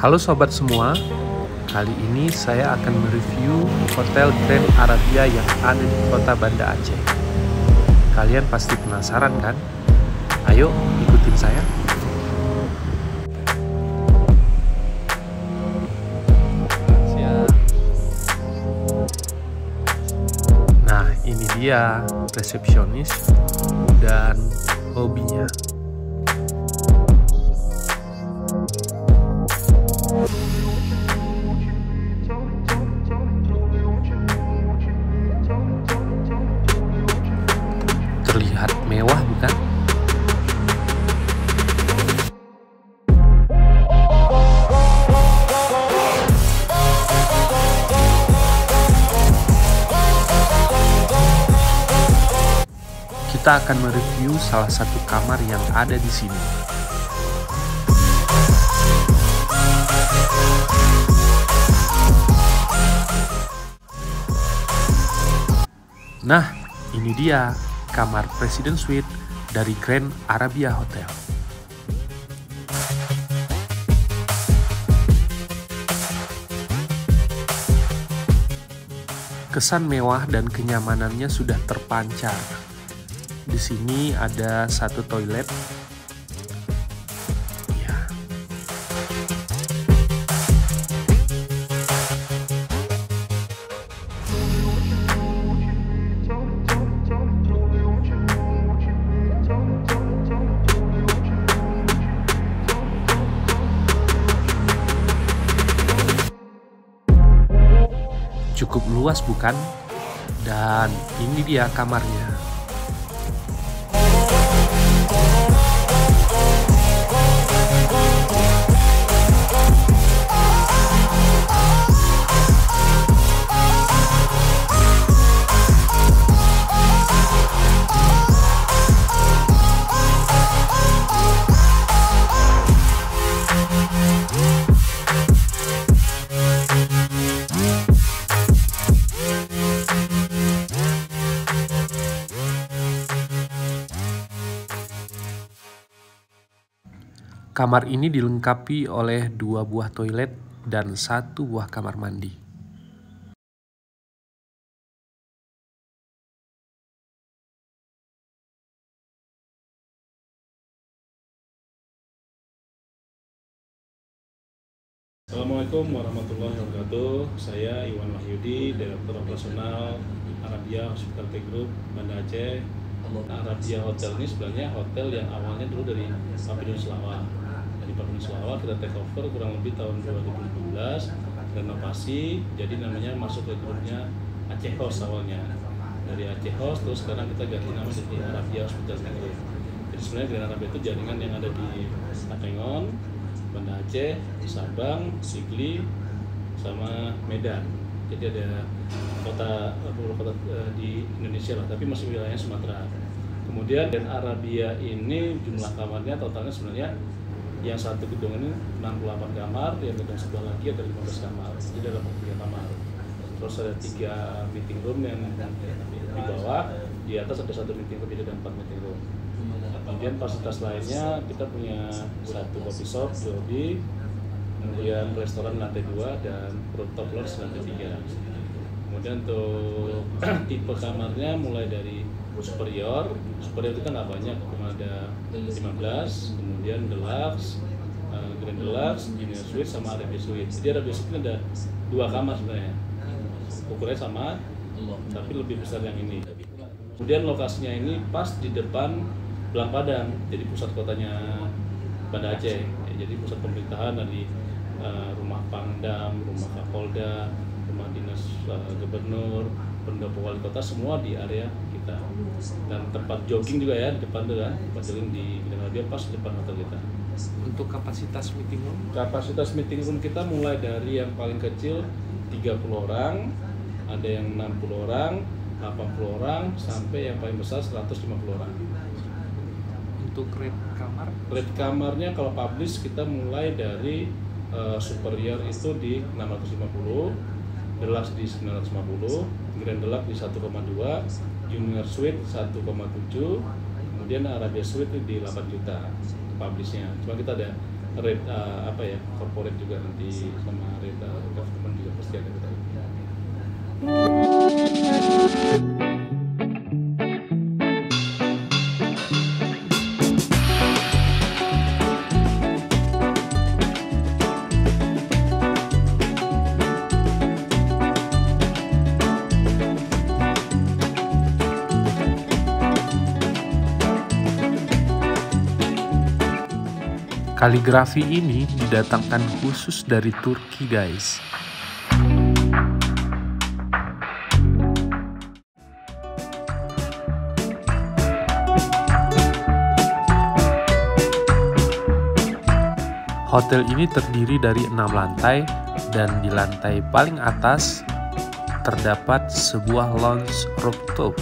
Halo sobat semua, kali ini saya akan mereview Hotel Grand Arabia yang ada di kota Banda Aceh. Kalian pasti penasaran kan? Ayo ikutin saya. Nah, ini dia resepsionis dan lobbynya. Terlihat mewah bukan? Kita akan mereview salah satu kamar yang ada di sini. Nah, ini dia kamar Presiden Suite dari Grand Arabia Hotel. Kesan mewah dan kenyamanannya sudah terpancar. Di sini ada satu toilet. Ya. Cukup luas bukan? Dan ini dia kamarnya. Kamar ini dilengkapi oleh 2 buah toilet dan 1 buah kamar mandi. Assalamualaikum warahmatullahi wabarakatuh. Saya Iwan Wahyudi, Direktur Operasional Arabia Hospitality Group Banda Aceh. Arabia Hotel ini sebenarnya hotel yang awalnya dulu dari Pavilion Selawar. Dari Pavilion Selawar kita take over kurang lebih tahun 2015, renovasi, jadi namanya masuk ke grupnya Aceh House awalnya. Dari Aceh House terus sekarang kita ganti nama jadi Arabia Hospitality Group. Jadi sebenarnya Grand Arabia itu jaringan yang ada di Takengon, Banda Aceh, Sabang, Sigli, sama Medan. Jadi ada kota di Indonesia lah, tapi masih wilayahnya Sumatera. Kemudian Grand Arabia ini jumlah kamarnya totalnya sebenarnya yang satu gedung ini 68 kamar, yang gedung sebelah lagi ada 15 kamar. Jadi ada 3 kamar. Terus ada 3 meeting room yang di bawah, di atas ada 1 meeting room, jadi ada 4 meeting room. Kemudian fasilitas lainnya kita punya 1 coffee shop di lobby, kemudian restoran lantai 2 dan rooftop lounge lantai 3. Kemudian untuk tipe kamarnya mulai dari superior kita nggak banyak, cuma ada 15, kemudian deluxe, grand deluxe, junior suite sama Arabia suite. Jadi Arabia suite ada 2 kamar sebenarnya, ukurannya sama, tapi lebih besar yang ini. Kemudian lokasinya ini pas di depan Belang Padang, jadi pusat kotanya Banda Aceh. Jadi pusat pemerintahan dari rumah Pangdam, rumah Kapolda, rumah dinas gubernur, pendopo wali kota, semua di area kita. Dan tempat jogging juga ya di depan tuh kan, tempat jogging di Grand Arabia pas di depan hotel kita. Untuk kapasitas meeting room? Kapasitas meeting room kita mulai dari yang paling kecil 30 orang, ada yang 60 orang, 80 orang, sampai yang paling besar 150 orang. Untuk rate kamar? Rate kamarnya kalau publish kita mulai dari superior itu di 650, deluxe di 950, grand deluxe di 1,2, junior suite 1,7, kemudian Arabia Suite di 8 juta publishnya. Cuma kita ada rate corporate juga nanti sama rate government juga pasti ada kita. Kaligrafi ini didatangkan khusus dari Turki, guys. Hotel ini terdiri dari 6 lantai dan di lantai paling atas terdapat sebuah lounge rooftop.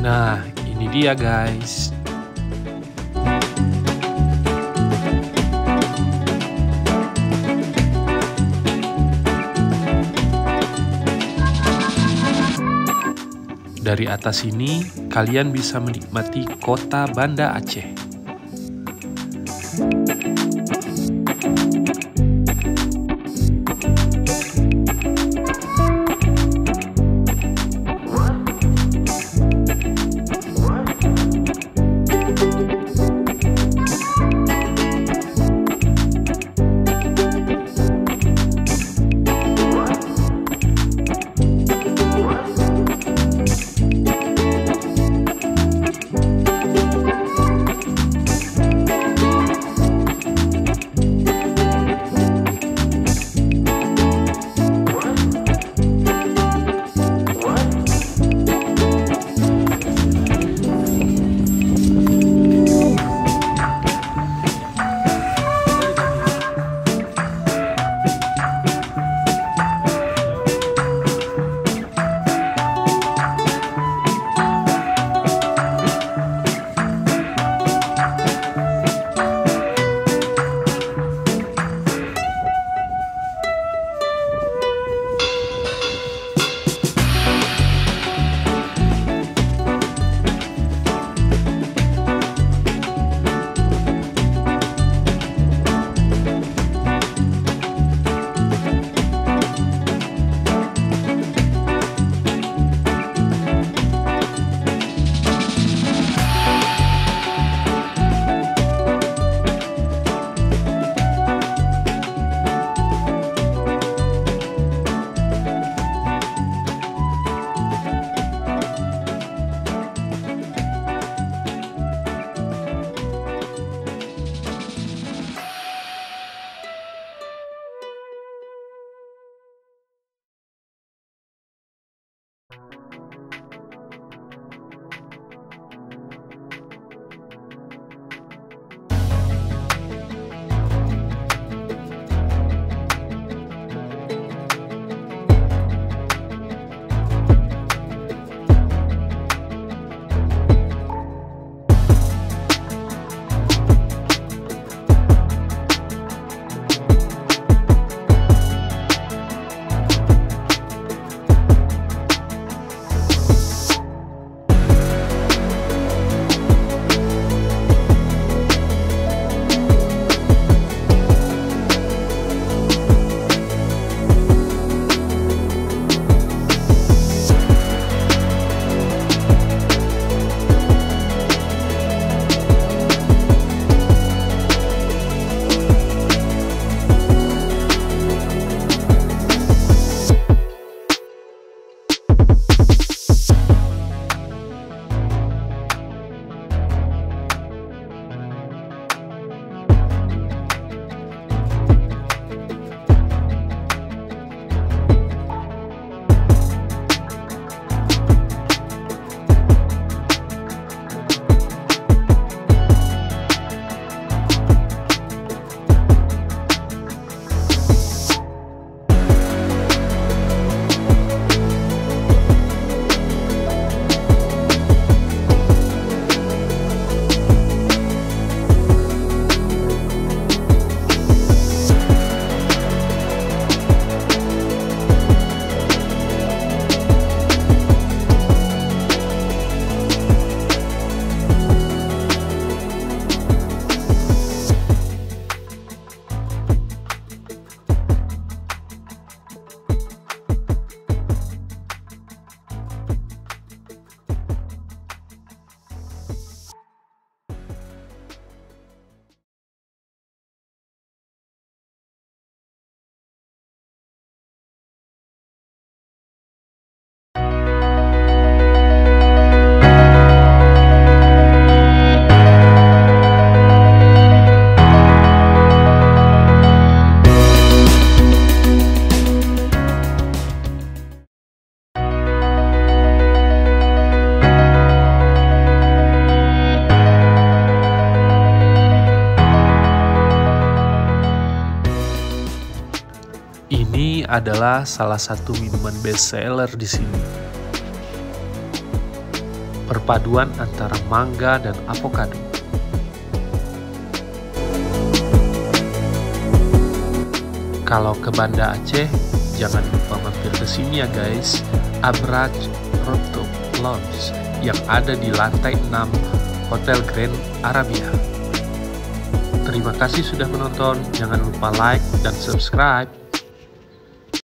Nah, ini dia guys. Dari atas ini, kalian bisa menikmati kota Banda Aceh. adalah salah satu minuman best seller di sini. Perpaduan antara mangga dan avocado. Kalau ke Banda Aceh, jangan lupa mampir ke sini ya guys. Abraj Rooftop Lounge yang ada di lantai 6 Hotel Grand Arabia. Terima kasih sudah menonton, jangan lupa like dan subscribe.